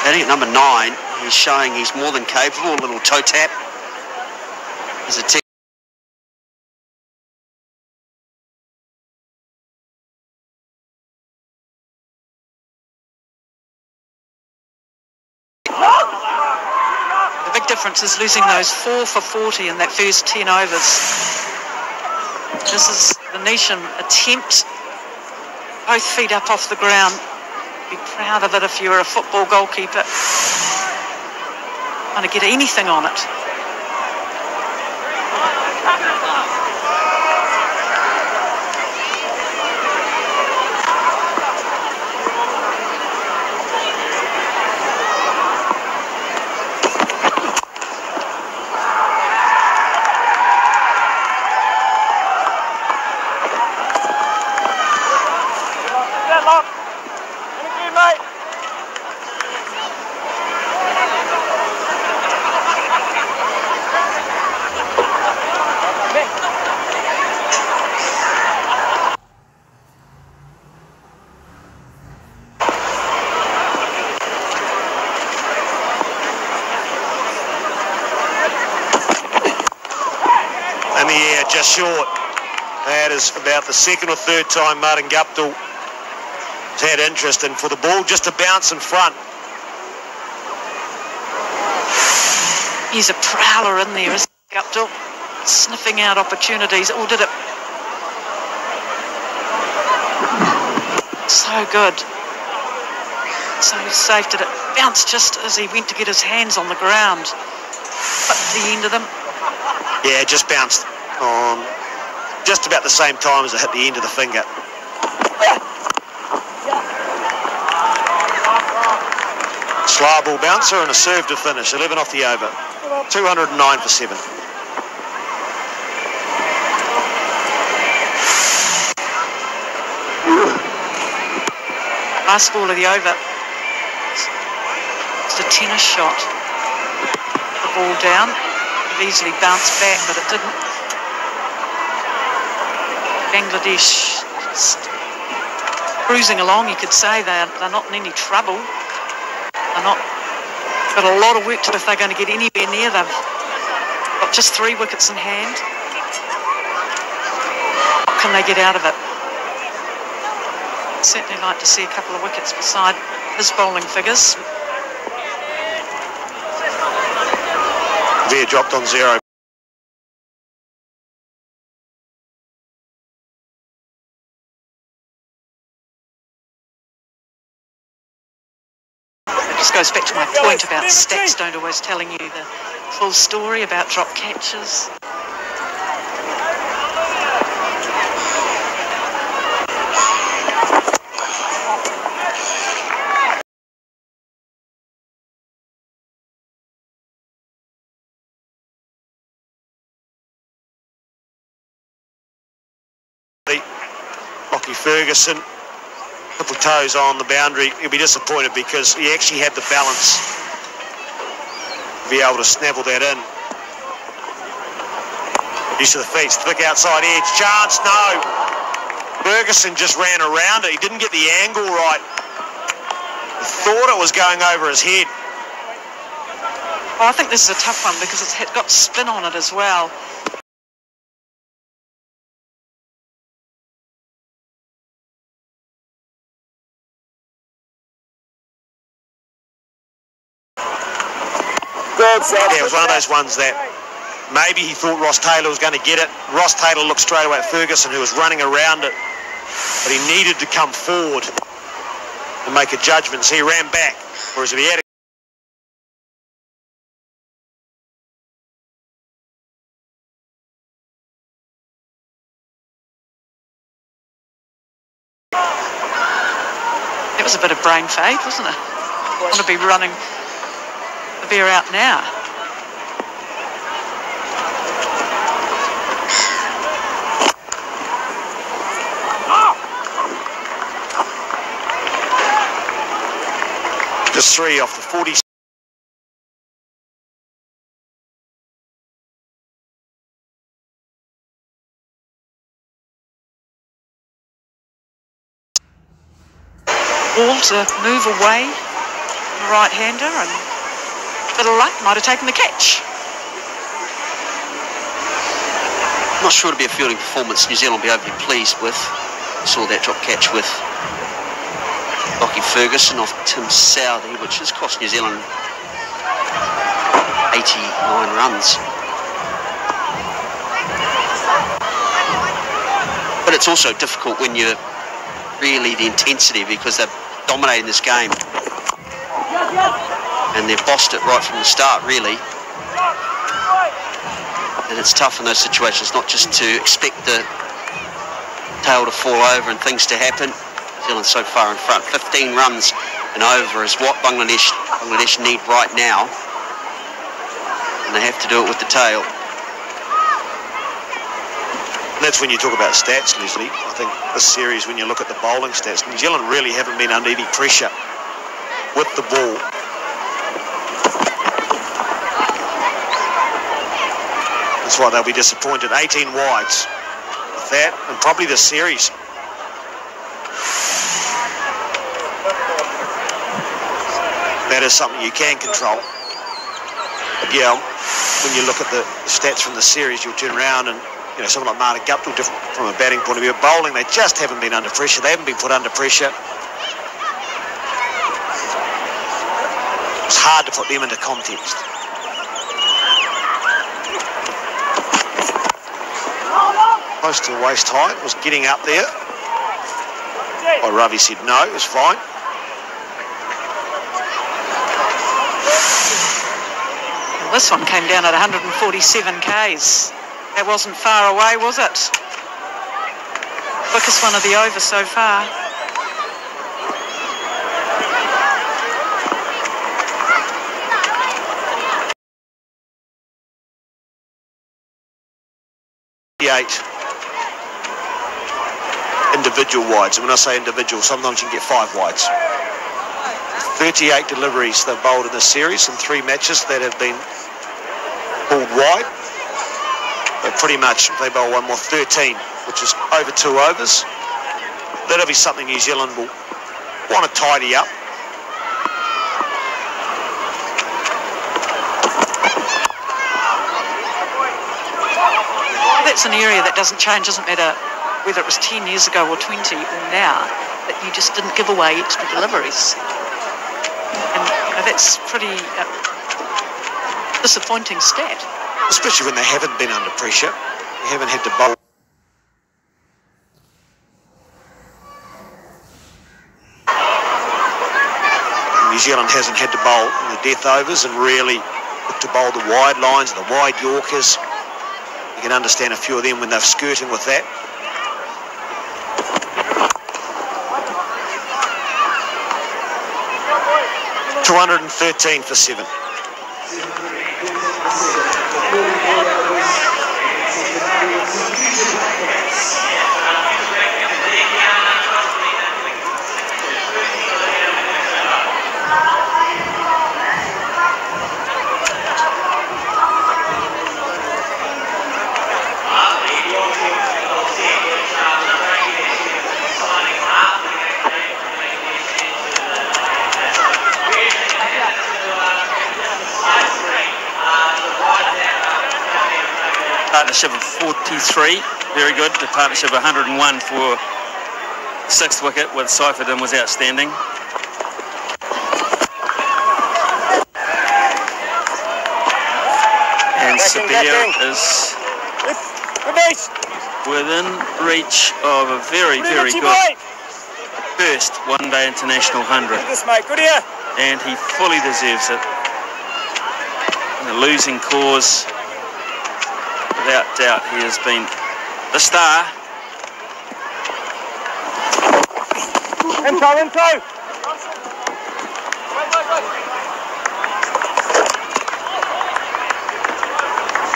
Batting at number 9, he's showing he's more than capable. A little toe tap. There's a tick. The big difference is losing those 4 for 40 in that first 10 overs. This is the Neesham attempt. Both feet up off the ground. Be proud of it if you were a football goalkeeper. Trying to get anything on it. Yeah, just short. That is about the second or third time Martin Guptill has had interest, and for the ball just to bounce in front. He's a prowler in there, isn't he, Guptill? Sniffing out opportunities. Or did it? So good. So safe. Did it bounce just as he went to get his hands on the ground? But the end of them. Yeah, just bounced on just about the same time as it hit the end of the finger. Slow ball bouncer and a serve to finish. 11 off the over. 209 for 7. Last ball of the over. It's a tennis shot. The ball down. It easily bounced back, but it didn't. Bangladesh just cruising along, you could say. They're not in any trouble. They're not got a lot of work to do if they're going to get anywhere near. They've got just 3 wickets in hand. What can they get out of it? Certainly like to see a couple of wickets beside his bowling figures. Veer dropped on 0. It just goes back to my point about stats don't always telling you the full story about drop catches. Lockie Ferguson, couple of toes on the boundary. He'll be disappointed because he actually had the balance to be able to snavel that in. Use of the feet, thick outside edge, chance, no. Ferguson just ran around it. He didn't get the angle right. He thought it was going over his head. Oh, I think this is a tough one because it's got spin on it as well. Yeah, it was one of those ones that maybe he thought Ross Taylor was going to get it. Ross Taylor looked straight away at Ferguson, who was running around it, but he needed to come forward and make a judgment, so he ran back. Whereas if he had It was a bit of brain fade, wasn't it? I want to be running the beer out now. just 3 off the 40. Ball to move away, the right-hander, and a bit of luck, might have taken the catch. I'm not sure it'll be a fielding performance New Zealand will be overly pleased with. Saw that drop catch with Lockie Ferguson off Tim Southey, which has cost New Zealand 89 runs. But it's also difficult when you're really the intensity, because they're dominating this game and they've bossed it right from the start, really. And it's tough in those situations not just to expect the tail to fall over and things to happen. New Zealand so far in front. 15 runs and over is what Bangladesh need right now, and they have to do it with the tail. And that's when you talk about stats, Leslie. I think this series, when you look at the bowling stats, New Zealand really haven't been under any pressure with the ball. That's why they'll be disappointed. 18 wides with that, and probably the series. That is something you can control. But yeah, when you look at the stats from the series, you'll turn around and you know, someone like Martin Guptill, different from a batting point of view. Bowling, they just haven't been under pressure. They haven't been put under pressure. It's hard to put them into context. Close to waist height, was getting up there. Well, Ravi said no, it was fine. Well, this one came down at 147 k's. That wasn't far away, was it? Quickest one of the over so far. Individual wides, and when I say individual, sometimes you can get 5 wides. 38 deliveries they've bowled in this series in 3 matches that have been pulled wide. But pretty much they bowl one more, 13, which is over 2 overs. That'll be something New Zealand will want to tidy up. That's an area that doesn't change, doesn't matter whether it was 10 years ago or 20 or now, that you just didn't give away extra deliveries. And you know, that's pretty disappointing stat. Especially when they haven't been under pressure. They haven't had to bowl. New Zealand hasn't had to bowl in the death overs and really look to bowl the wide lines, the wide Yorkers. You can understand a few of them when they're skirting with that. $213 for 7. Partnership of 43, very good. The partnership of 101 for 6th wicket with Seifert was outstanding. And Sabir is within reach of a very, very good first one-day international 100. And he fully deserves it. In a losing cause, without doubt, he has been the star. Intro.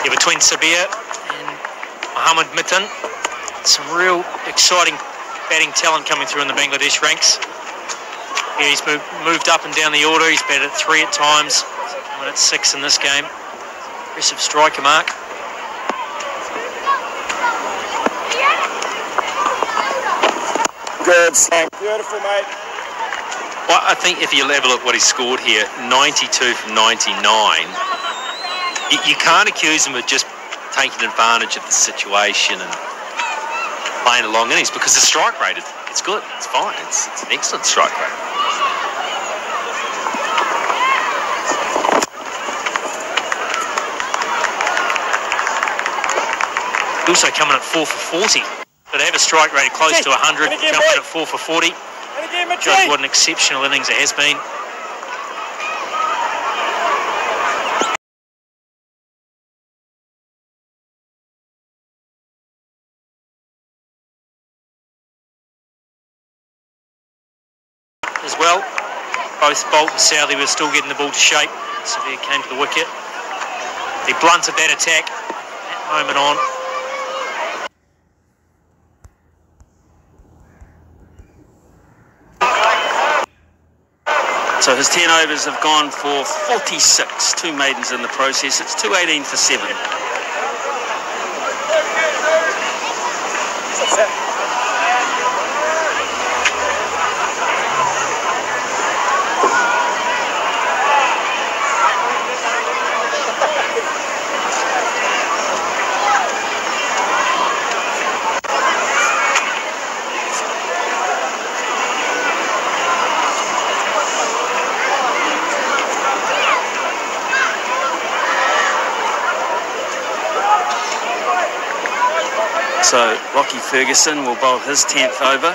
Yeah, between Sabir and Mohammad Mitten, some real exciting batting talent coming through in the Bangladesh ranks. Yeah, he's moved up and down the order. He's batted at 3 at times, coming at 6 in this game. Impressive striker mark. Good, beautiful, mate. Well, I think if you have a look what he scored here, 92 from 99, you can't accuse him of just taking advantage of the situation and playing along innings, because the strike rate, it's good, it's fine, it's an excellent strike rate. Also coming at 4 for 40. So to have a strike rate close to 100, coming at 4 for 40, shows what an exceptional innings it has been. As well, both Bolt and Southey were still getting the ball to shape. Severe came to the wicket. They blunted that attack that moment on. So his 10 overs have gone for 46, 2 maidens in the process. It's 218 for 7. So Lockie Ferguson will bowl his 10th over.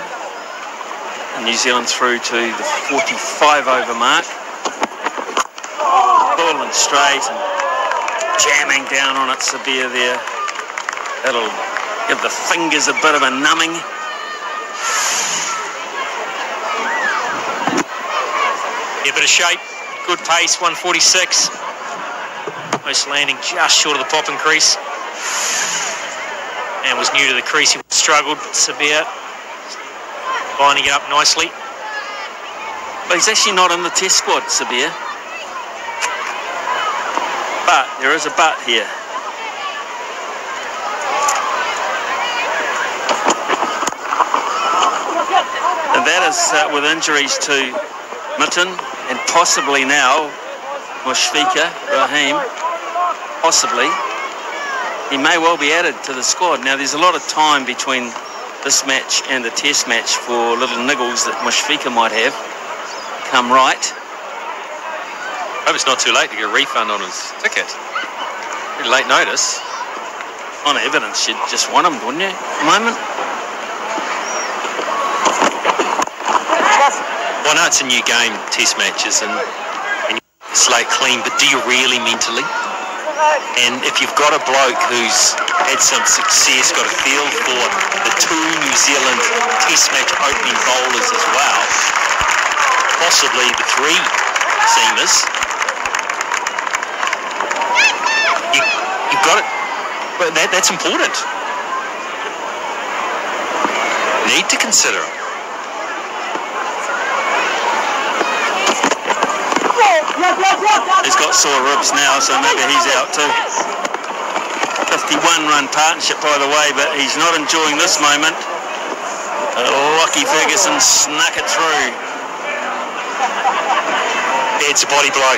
And New Zealand through to the 45 over mark. Full and straight and jamming down on it severe there. That'll give the fingers a bit of a numbing. Yeah, bit of shape, good pace, 146. Most landing just short of the popping crease. And was new to the crease, he struggled severe. Lining it up nicely. But he's actually not in the test squad, Sabir. But there is a but here. And that is with injuries to Mitten and possibly now Mushfiqur Rahim. Possibly. He may well be added to the squad. Now there's a lot of time between this match and the test match for little niggles that Mushfiqur might have come right. Hope it's not too late to get a refund on his ticket. Pretty late notice. On evidence, you'd just want him, wouldn't you, at the moment? Well, I know it's a new game, test matches, and you slate clean, but do you really mentally? And if you've got a bloke who's had some success, got a feel for the two New Zealand test match opening bowlers as well, possibly the three seamers, you've got it. But that's important. Need to consider it. He's got sore ribs now, so maybe he's out too. 51-run partnership, by the way, but he's not enjoying this moment. Lockie Ferguson snuck it through. It's a body blow.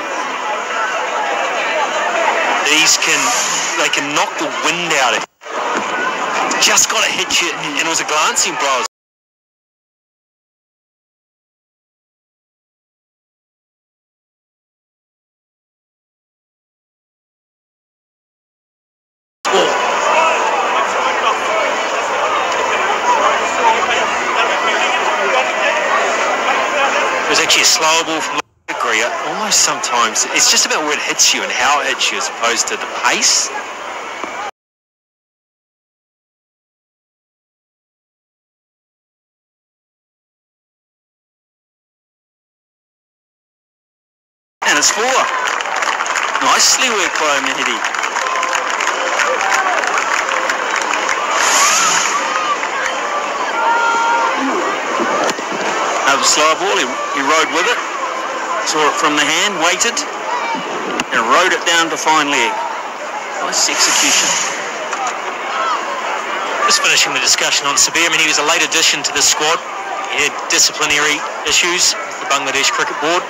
They can knock the wind out of you. Just got to hit you, and it was a glancing blow. It was actually a slower ball from Greer. Almost sometimes it's just about where it hits you and how it hits you as opposed to the pace. And it's 4. Nicely worked by Mehdi. Another slow ball, he rode with it. Saw it from the hand, waited, and rode it down to fine leg. Nice execution. Just finishing the discussion on Sabir. I mean, he was a late addition to the squad. He had disciplinary issues with the Bangladesh Cricket Board,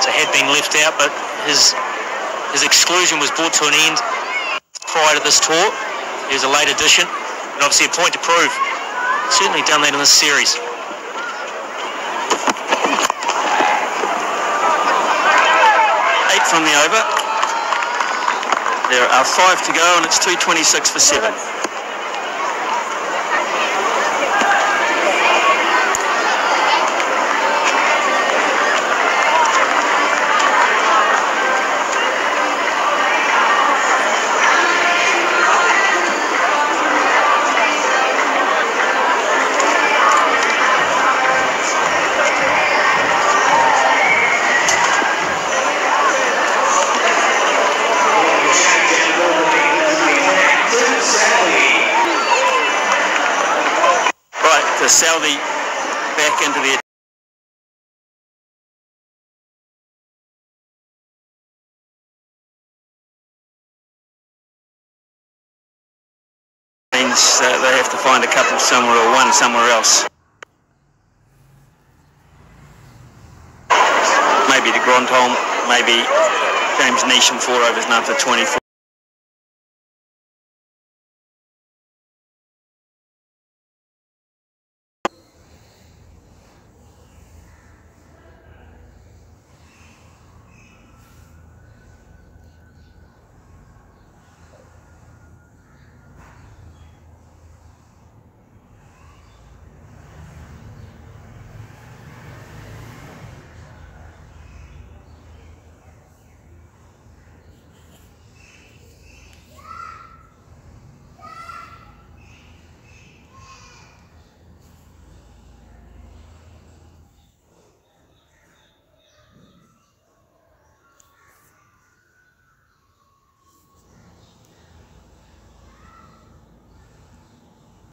so had been left out, but his exclusion was brought to an end prior to this tour. He was a late addition, and obviously a point to prove. Certainly done that in this series. From the over. There are 5 to go and it's 2:26 for 7. Southey back into the means they have to find a couple somewhere or one somewhere else. Maybe to Grondholm, maybe James Neesham 4 overs and after 24.